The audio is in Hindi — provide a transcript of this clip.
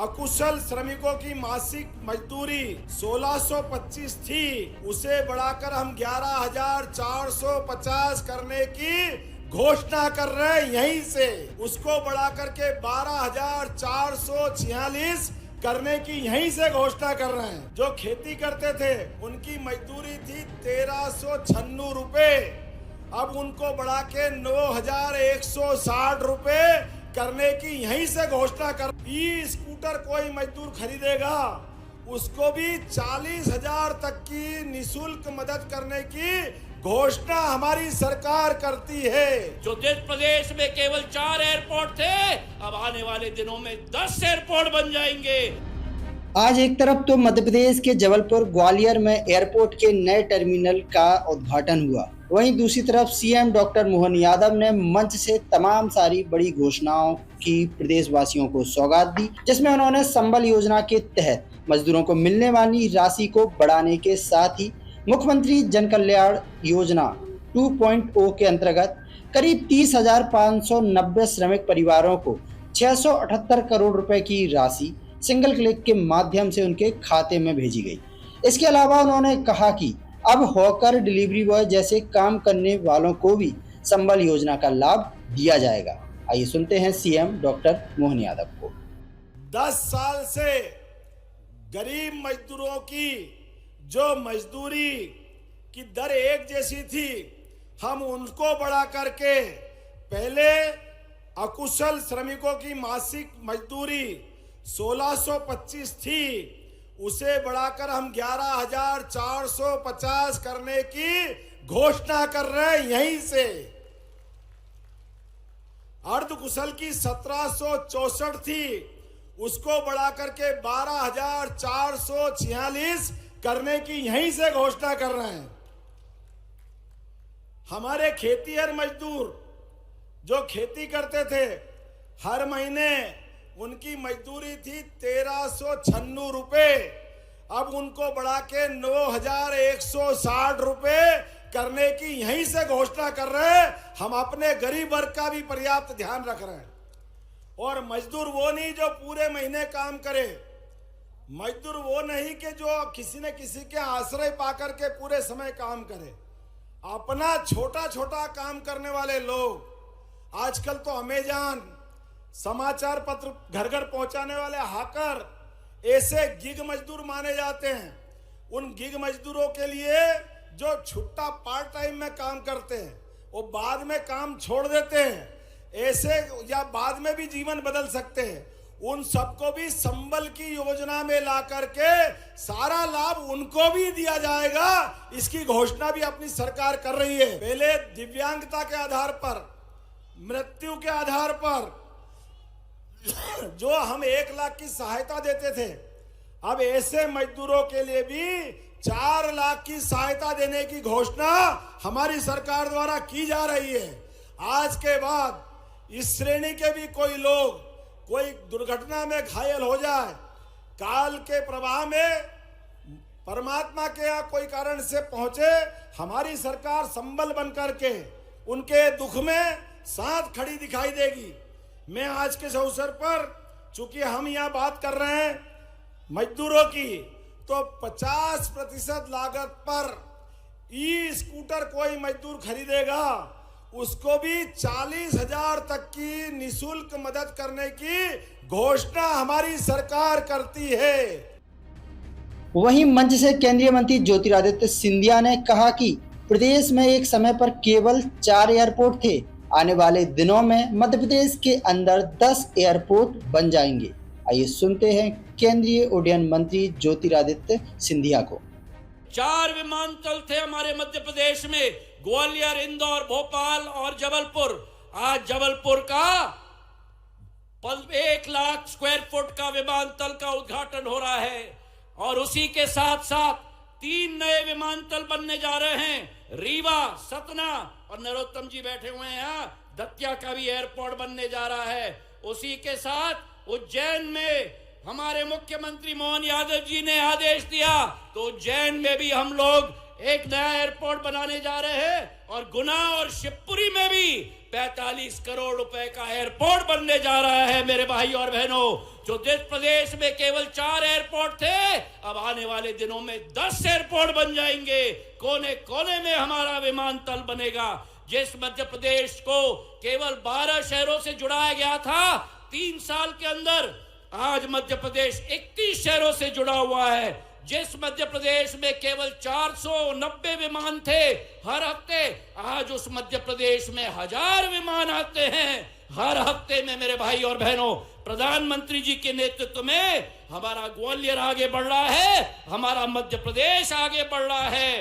अकुशल श्रमिकों की मासिक मजदूरी 1625 थी, उसे बढ़ाकर हम 11,450 करने की घोषणा कर रहे हैं। यहीं से उसको बढ़ाकर के 12,446 करने की यहीं से घोषणा कर रहे हैं। जो खेती करते थे उनकी मजदूरी थी 1,396 रुपए, अब उनको बढ़ा के 9,160 रुपए करने की यहीं से घोषणा कर। ई स्कूटर कोई मजदूर खरीदेगा उसको भी 40,000 तक की निःशुल्क मदद करने की घोषणा हमारी सरकार करती है। जो देश प्रदेश में केवल 4 एयरपोर्ट थे, अब आने वाले दिनों में 10 एयरपोर्ट बन जाएंगे। आज एक तरफ तो मध्य प्रदेश के जबलपुर ग्वालियर में एयरपोर्ट के नए टर्मिनल का उद्घाटन हुआ, वहीं दूसरी तरफ सीएम डॉक्टर मोहन यादव ने मंच से तमाम सारी बड़ी घोषणाओं की प्रदेशवासियों को सौगात दी, जिसमें उन्होंने संबल योजना के तहत मजदूरों को मिलने वाली राशि को बढ़ाने के साथ ही मुख्यमंत्री जन कल्याण योजना 2.0 के अंतर्गत करीब 30,590 श्रमिक परिवारों को 678 करोड़ रुपए की राशि सिंगल क्लिक के माध्यम से उनके खाते में भेजी गई। इसके अलावा उन्होंने कहा कि अब हॉकर, डिलीवरी बॉय जैसे काम करने वालों को भी संबल योजना का लाभ दिया जाएगा। आइए सुनते हैं सीएम डॉक्टर मोहन यादव को। 10 साल से गरीब मजदूरों की जो मजदूरी की दर एक जैसी थी, हम उनको बढ़ा करके पहले अकुशल श्रमिकों की मासिक मजदूरी 1625 थी, उसे बढ़ाकर हम 11,450 करने की घोषणा कर रहे हैं। यहीं से अर्धकुशल की 1764 थी, उसको बढ़ाकर के 12,446 करने की यहीं से घोषणा कर रहे हैं। हमारे खेतीहर मजदूर जो खेती करते थे, हर महीने उनकी मजदूरी थी 1,396 रुपए, अब उनको बढ़ा के 9,160 रुपए करने की यहीं से घोषणा कर रहे हैं। हम अपने गरीब वर्ग का भी पर्याप्त ध्यान रख रहे हैं। और मजदूर वो नहीं जो पूरे महीने काम करे, मजदूर वो नहीं कि जो किसी न किसी के आश्रय पाकर के पूरे समय काम करे। अपना छोटा छोटा काम करने वाले लोग, आजकल तो अमेजन, समाचार पत्र घर घर पहुंचाने वाले हाकर, ऐसे गिग मजदूर माने जाते हैं। उन गिग मजदूरों के लिए जो छुट्टा पार्ट टाइम में काम करते हैं, वो बाद में काम छोड़ देते हैं, ऐसे या बाद में भी जीवन बदल सकते हैं, उन सबको भी संबल की योजना में ला करके सारा लाभ उनको भी दिया जाएगा। इसकी घोषणा भी अपनी सरकार कर रही है। पहले दिव्यांगता के आधार पर, मृत्यु के आधार पर जो हम 1 लाख की सहायता देते थे, अब ऐसे मजदूरों के लिए भी 4 लाख की सहायता देने की घोषणा हमारी सरकार द्वारा की जा रही है। आज के बाद इस श्रेणी के भी कोई लोग कोई दुर्घटना में घायल हो जाए, काल के प्रवाह में परमात्मा के यहाँ कोई कारण से पहुंचे, हमारी सरकार संबल बन करके उनके दुख में साथ खड़ी दिखाई देगी। मैं आज के अवसर पर, चूंकि हम यहाँ बात कर रहे हैं मजदूरों की, तो 50% लागत पर ई स्कूटर कोई मजदूर खरीदेगा उसको भी 40,000 तक की निःशुल्क मदद करने की घोषणा हमारी सरकार करती है। वहीं मंच से केंद्रीय मंत्री ज्योतिरादित्य सिंधिया ने कहा कि प्रदेश में एक समय पर केवल 4 एयरपोर्ट थे, आने वाले दिनों में मध्य प्रदेश के अंदर 10 एयरपोर्ट बन जाएंगे। आइए सुनते हैं केंद्रीय उड्डयन मंत्री ज्योतिरादित्य सिंधिया को। 4 विमानतल थे हमारे मध्य प्रदेश में, ग्वालियर, इंदौर, भोपाल और जबलपुर। आज जबलपुर का 1 लाख स्क्वायर फुट का विमानतल का उद्घाटन हो रहा है और उसी के साथ साथ 3 नए विमानतल बनने जा रहे हैं। रीवा, सतना और नरोत्तम जी बैठे हुए हैं यहाँ, दतिया का भी एयरपोर्ट बनने जा रहा है। उसी के साथ उज्जैन में हमारे मुख्यमंत्री मोहन यादव जी ने आदेश दिया तो उज्जैन में भी हम लोग एक नया एयरपोर्ट बनाने जा रहे हैं और गुना और शिवपुरी में भी 45 करोड़ रुपए का एयरपोर्ट बनने जा रहा है। मेरे भाई और बहनों, जो जिस प्रदेश में केवल 4 एयरपोर्ट थे, अब आने वाले दिनों में 10 एयरपोर्ट बन जाएंगे। कोने कोने में हमारा विमानतल बनेगा। जिस मध्य प्रदेश को केवल 12 शहरों से जुड़ाया गया था 3 साल के अंदर, आज मध्य प्रदेश 21 शहरों से जुड़ा हुआ है। जिस मध्य प्रदेश में केवल 490 विमान थे हर हफ्ते, आज उस मध्य प्रदेश में 1000 विमान आते हैं हर हफ्ते में। मेरे भाई और बहनों, प्रधानमंत्री जी के नेतृत्व में हमारा ग्वालियर आगे बढ़ रहा है, हमारा मध्य प्रदेश आगे बढ़ रहा है।